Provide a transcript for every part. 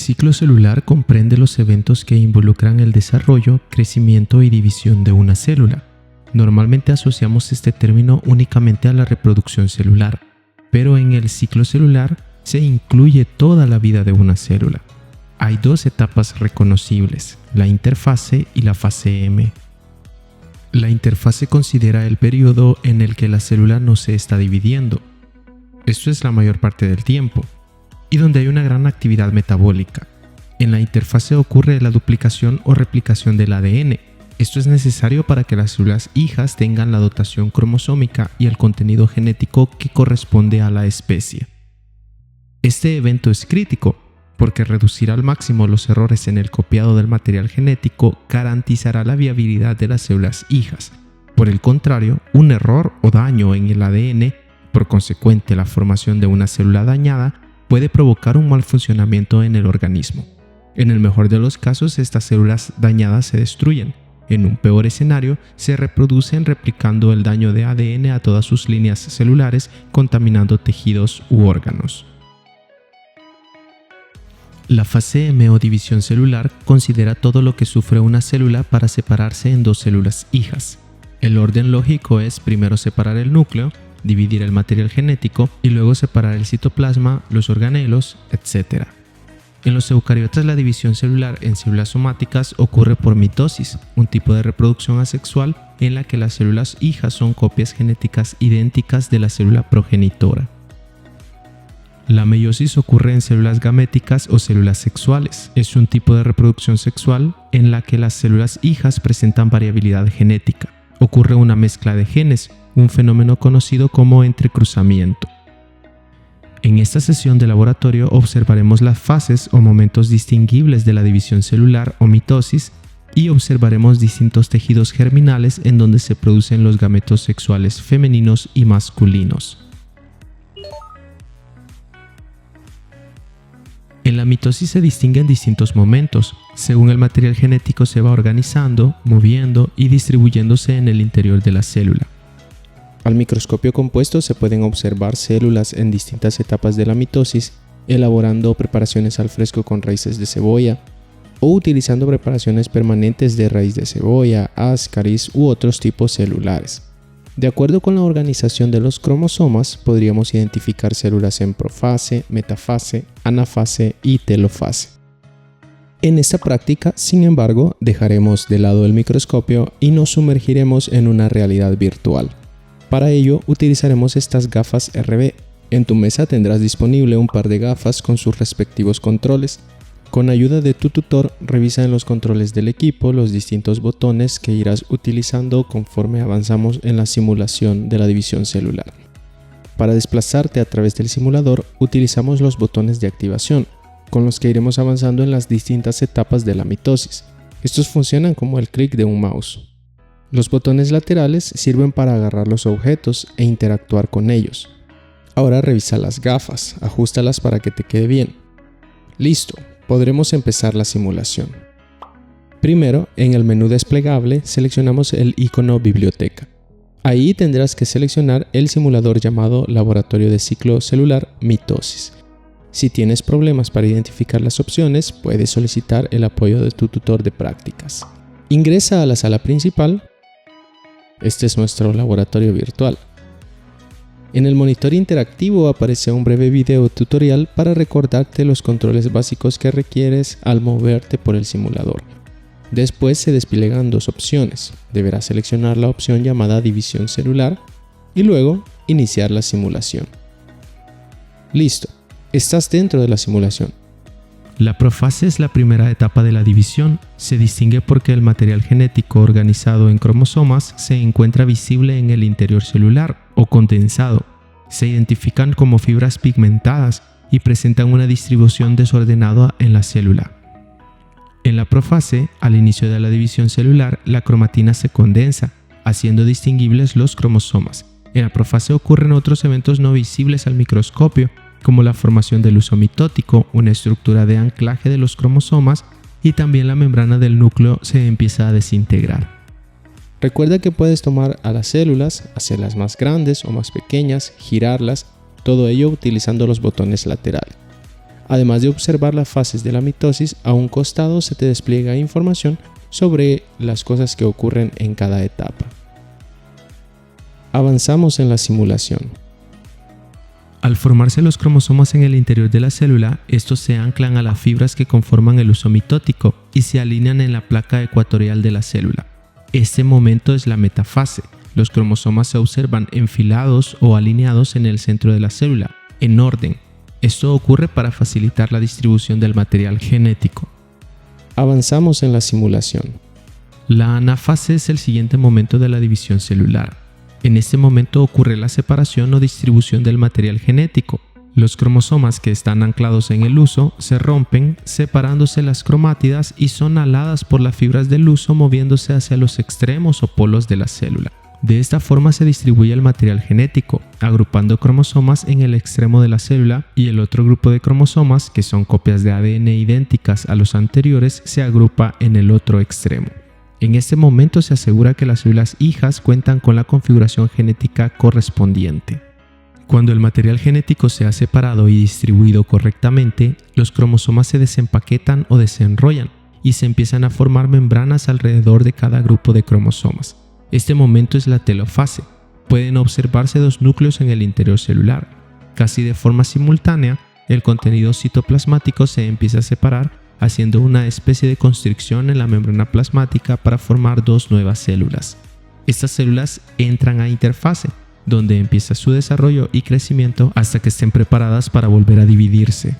ciclo celular comprende los eventos que involucran el desarrollo, crecimiento y división de una célula. Normalmente asociamos este término únicamente a la reproducción celular, pero en el ciclo celular se incluye toda la vida de una célula. Hay dos etapas reconocibles, la interfase y la fase M. La interfase considera el periodo en el que la célula no se está dividiendo. Esto es la mayor parte del tiempo, y donde hay una gran actividad metabólica. En la interfase ocurre la duplicación o replicación del ADN. Esto es necesario para que las células hijas tengan la dotación cromosómica y el contenido genético que corresponde a la especie. Este evento es crítico porque reducir al máximo los errores en el copiado del material genético garantizará la viabilidad de las células hijas. Por el contrario, un error o daño en el ADN, por consecuente la formación de una célula dañada, puede provocar un mal funcionamiento en el organismo. En el mejor de los casos, estas células dañadas se destruyen. En un peor escenario, se reproducen replicando el daño de ADN a todas sus líneas celulares, contaminando tejidos u órganos. La fase M o división celular considera todo lo que sufre una célula para separarse en dos células hijas. El orden lógico es primero separar el núcleo, dividir el material genético y luego separar el citoplasma, los organelos, etc. En los eucariotas la división celular en células somáticas ocurre por mitosis, un tipo de reproducción asexual en la que las células hijas son copias genéticas idénticas de la célula progenitora. La meiosis ocurre en células gaméticas o células sexuales. Es un tipo de reproducción sexual en la que las células hijas presentan variabilidad genética. Ocurre una mezcla de genes, un fenómeno conocido como entrecruzamiento. En esta sesión de laboratorio observaremos las fases o momentos distinguibles de la división celular o mitosis y observaremos distintos tejidos germinales en donde se producen los gametos sexuales femeninos y masculinos. En la mitosis se distinguen distintos momentos. Según el material genético se va organizando, moviendo y distribuyéndose en el interior de la célula. Al microscopio compuesto se pueden observar células en distintas etapas de la mitosis, elaborando preparaciones al fresco con raíces de cebolla o utilizando preparaciones permanentes de raíz de cebolla, ascaris u otros tipos celulares. De acuerdo con la organización de los cromosomas, podríamos identificar células en profase, metafase, anafase y telofase. En esta práctica, sin embargo, dejaremos de lado el microscopio y nos sumergiremos en una realidad virtual. Para ello, utilizaremos estas gafas RB. En tu mesa tendrás disponible un par de gafas con sus respectivos controles. Con ayuda de tu tutor, revisa en los controles del equipo los distintos botones que irás utilizando conforme avanzamos en la simulación de la división celular. Para desplazarte a través del simulador, utilizamos los botones de activación, con los que iremos avanzando en las distintas etapas de la mitosis. Estos funcionan como el clic de un mouse. Los botones laterales sirven para agarrar los objetos e interactuar con ellos. Ahora revisa las gafas, ajustalas para que te quede bien. Listo. Podremos empezar la simulación. Primero, en el menú desplegable, seleccionamos el icono Biblioteca. Ahí tendrás que seleccionar el simulador llamado Laboratorio de Ciclo Celular Mitosis. Si tienes problemas para identificar las opciones, puedes solicitar el apoyo de tu tutor de prácticas. Ingresa a la sala principal. Este es nuestro laboratorio virtual. En el monitor interactivo aparece un breve video tutorial para recordarte los controles básicos que requieres al moverte por el simulador. Después se despliegan dos opciones. Deberás seleccionar la opción llamada división celular y luego iniciar la simulación. Listo, estás dentro de la simulación. La profase es la primera etapa de la división. Se distingue porque el material genético organizado en cromosomas se encuentra visible en el interior celular o condensado. Se identifican como fibras pigmentadas y presentan una distribución desordenada en la célula. En la profase, al inicio de la división celular, la cromatina se condensa, haciendo distinguibles los cromosomas. En la profase ocurren otros eventos no visibles al microscopio, como la formación del huso mitótico, una estructura de anclaje de los cromosomas, y también la membrana del núcleo se empieza a desintegrar. Recuerda que puedes tomar a las células, hacerlas más grandes o más pequeñas, girarlas, todo ello utilizando los botones laterales. Además de observar las fases de la mitosis, a un costado se te despliega información sobre las cosas que ocurren en cada etapa. Avanzamos en la simulación. Al formarse los cromosomas en el interior de la célula, estos se anclan a las fibras que conforman el huso mitótico y se alinean en la placa ecuatorial de la célula. Este momento es la metafase. Los cromosomas se observan enfilados o alineados en el centro de la célula, en orden. Esto ocurre para facilitar la distribución del material genético. Avanzamos en la simulación. La anafase es el siguiente momento de la división celular. En este momento ocurre la separación o distribución del material genético. Los cromosomas que están anclados en el huso se rompen, separándose las cromátidas y son aladas por las fibras del huso moviéndose hacia los extremos o polos de la célula. De esta forma se distribuye el material genético, agrupando cromosomas en el extremo de la célula y el otro grupo de cromosomas, que son copias de ADN idénticas a los anteriores, se agrupa en el otro extremo. En este momento se asegura que las células hijas cuentan con la configuración genética correspondiente. Cuando el material genético se ha separado y distribuido correctamente, los cromosomas se desempaquetan o desenrollan y se empiezan a formar membranas alrededor de cada grupo de cromosomas. Este momento es la telofase. Pueden observarse dos núcleos en el interior celular. Casi de forma simultánea, el contenido citoplasmático se empieza a separar, haciendo una especie de constricción en la membrana plasmática para formar dos nuevas células. Estas células entran a interfase, donde empieza su desarrollo y crecimiento hasta que estén preparadas para volver a dividirse.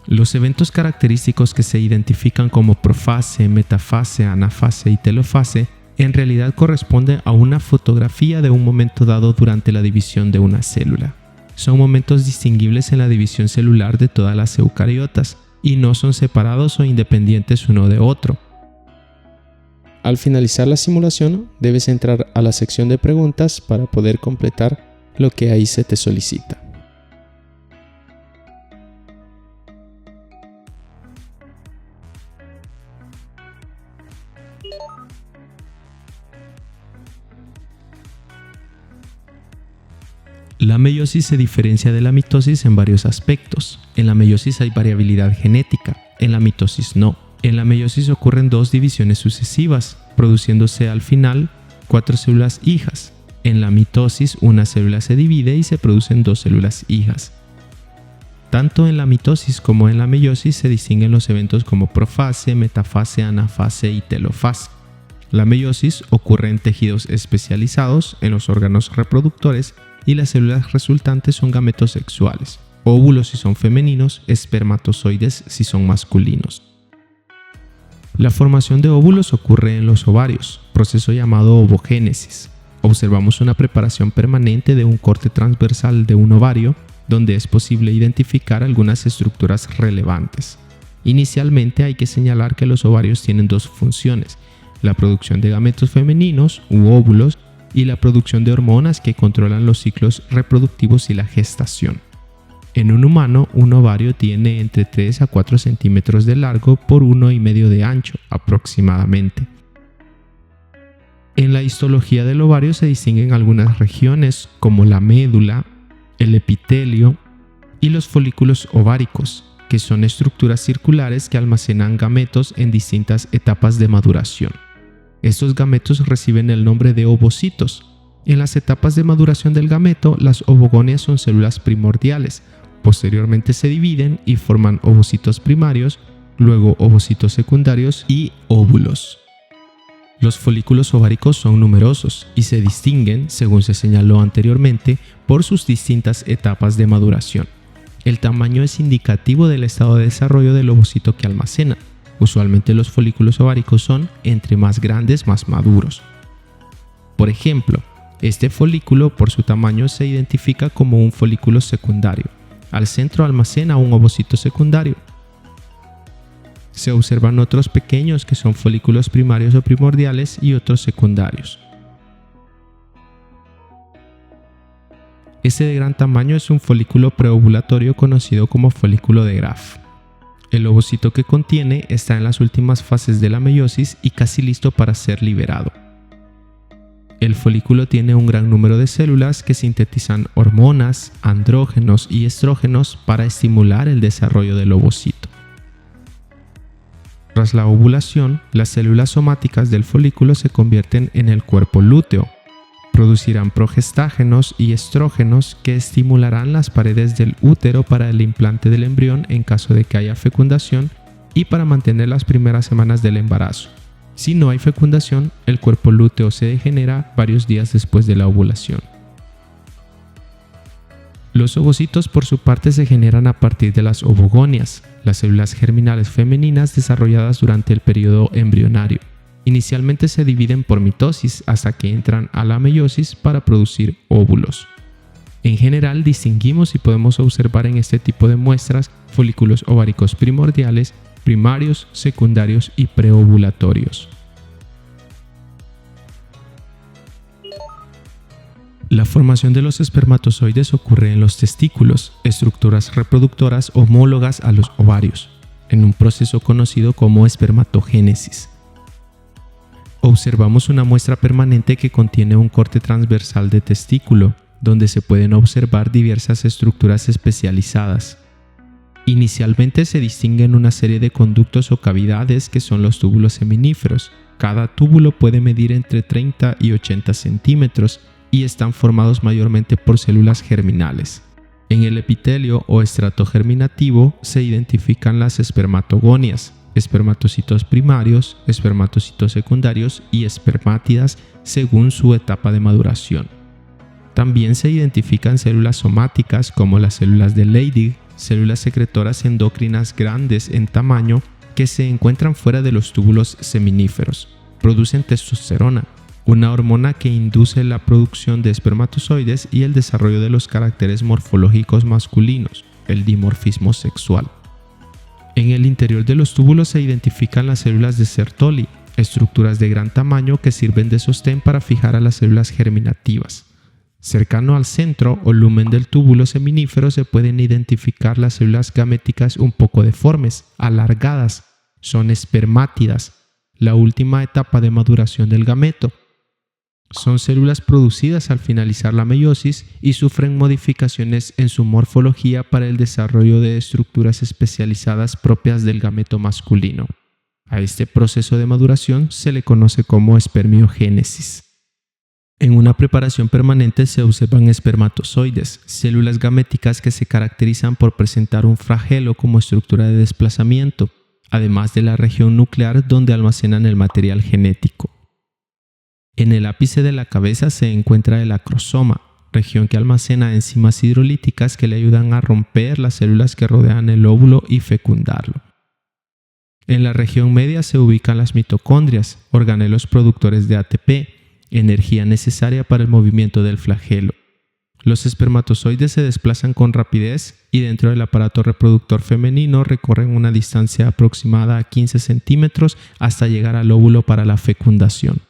Los eventos característicos que se identifican como profase, metafase, anafase y telofase en realidad corresponden a una fotografía de un momento dado durante la división de una célula. Son momentos distinguibles en la división celular de todas las eucariotas y no son separados o independientes uno de otro. Al finalizar la simulación, debes entrar a la sección de preguntas para poder completar lo que ahí se te solicita. La meiosis se diferencia de la mitosis en varios aspectos. En la meiosis hay variabilidad genética, en la mitosis no. En la meiosis ocurren dos divisiones sucesivas, produciéndose al final 4 células hijas. En la mitosis una célula se divide y se producen 2 células hijas. Tanto en la mitosis como en la meiosis se distinguen los eventos como profase, metafase, anafase y telofase. La meiosis ocurre en tejidos especializados, en los órganos reproductores, y las células resultantes son gametos sexuales, óvulos si son femeninos, espermatozoides si son masculinos. La formación de óvulos ocurre en los ovarios, proceso llamado ovogénesis. Observamos una preparación permanente de un corte transversal de un ovario, donde es posible identificar algunas estructuras relevantes. Inicialmente hay que señalar que los ovarios tienen dos funciones: la producción de gametos femeninos u óvulos y la producción de hormonas que controlan los ciclos reproductivos y la gestación. En un humano, un ovario tiene entre 3 a 4 centímetros de largo por 1,5 de ancho aproximadamente. En la histología del ovario se distinguen algunas regiones como la médula, el epitelio y los folículos ováricos, que son estructuras circulares que almacenan gametos en distintas etapas de maduración. Estos gametos reciben el nombre de ovocitos. En las etapas de maduración del gameto, las ovogonias son células primordiales. Posteriormente se dividen y forman ovocitos primarios, luego ovocitos secundarios y óvulos. Los folículos ováricos son numerosos y se distinguen, según se señaló anteriormente, por sus distintas etapas de maduración. El tamaño es indicativo del estado de desarrollo del ovocito que almacena. Usualmente los folículos ováricos son, entre más grandes, más maduros. Por ejemplo, este folículo por su tamaño se identifica como un folículo secundario. Al centro almacena un ovocito secundario. Se observan otros pequeños que son folículos primarios o primordiales y otros secundarios. Este de gran tamaño es un folículo preovulatorio conocido como folículo de Graf. El ovocito que contiene está en las últimas fases de la meiosis y casi listo para ser liberado. El folículo tiene un gran número de células que sintetizan hormonas, andrógenos y estrógenos para estimular el desarrollo del ovocito. Tras la ovulación, las células somáticas del folículo se convierten en el cuerpo lúteo. Producirán progestágenos y estrógenos que estimularán las paredes del útero para el implante del embrión en caso de que haya fecundación y para mantener las primeras semanas del embarazo. Si no hay fecundación, el cuerpo lúteo se degenera varios días después de la ovulación. Los ovocitos por su parte se generan a partir de las ovogonias, las células germinales femeninas desarrolladas durante el periodo embrionario. Inicialmente se dividen por mitosis hasta que entran a la meiosis para producir óvulos. En general distinguimos y podemos observar en este tipo de muestras folículos ováricos primordiales, primarios, secundarios y preovulatorios. La formación de los espermatozoides ocurre en los testículos, estructuras reproductoras homólogas a los ovarios, en un proceso conocido como espermatogénesis. Observamos una muestra permanente que contiene un corte transversal de testículo, donde se pueden observar diversas estructuras especializadas. Inicialmente se distinguen una serie de conductos o cavidades que son los túbulos seminíferos. Cada túbulo puede medir entre 30 y 80 centímetros y están formados mayormente por células germinales. En el epitelio o estrato germinativo se identifican las espermatogonias, espermatocitos primarios, espermatocitos secundarios y espermátidas según su etapa de maduración. También se identifican células somáticas como las células de Leydig, células secretoras endocrinas grandes en tamaño que se encuentran fuera de los túbulos seminíferos. Producen testosterona, una hormona que induce la producción de espermatozoides y el desarrollo de los caracteres morfológicos masculinos, el dimorfismo sexual. En el interior de los túbulos se identifican las células de Sertoli, estructuras de gran tamaño que sirven de sostén para fijar a las células germinativas. Cercano al centro o lumen del túbulo seminífero se pueden identificar las células gaméticas un poco deformes, alargadas. Son espermátidas, la última etapa de maduración del gameto. Son células producidas al finalizar la meiosis y sufren modificaciones en su morfología para el desarrollo de estructuras especializadas propias del gameto masculino. A este proceso de maduración se le conoce como espermiogénesis. En una preparación permanente se observan espermatozoides, células gaméticas que se caracterizan por presentar un flagelo como estructura de desplazamiento, además de la región nuclear donde almacenan el material genético. En el ápice de la cabeza se encuentra el acrosoma, región que almacena enzimas hidrolíticas que le ayudan a romper las células que rodean el óvulo y fecundarlo. En la región media se ubican las mitocondrias, organelos productores de ATP, energía necesaria para el movimiento del flagelo. Los espermatozoides se desplazan con rapidez y dentro del aparato reproductor femenino recorren una distancia aproximada a 15 centímetros hasta llegar al óvulo para la fecundación.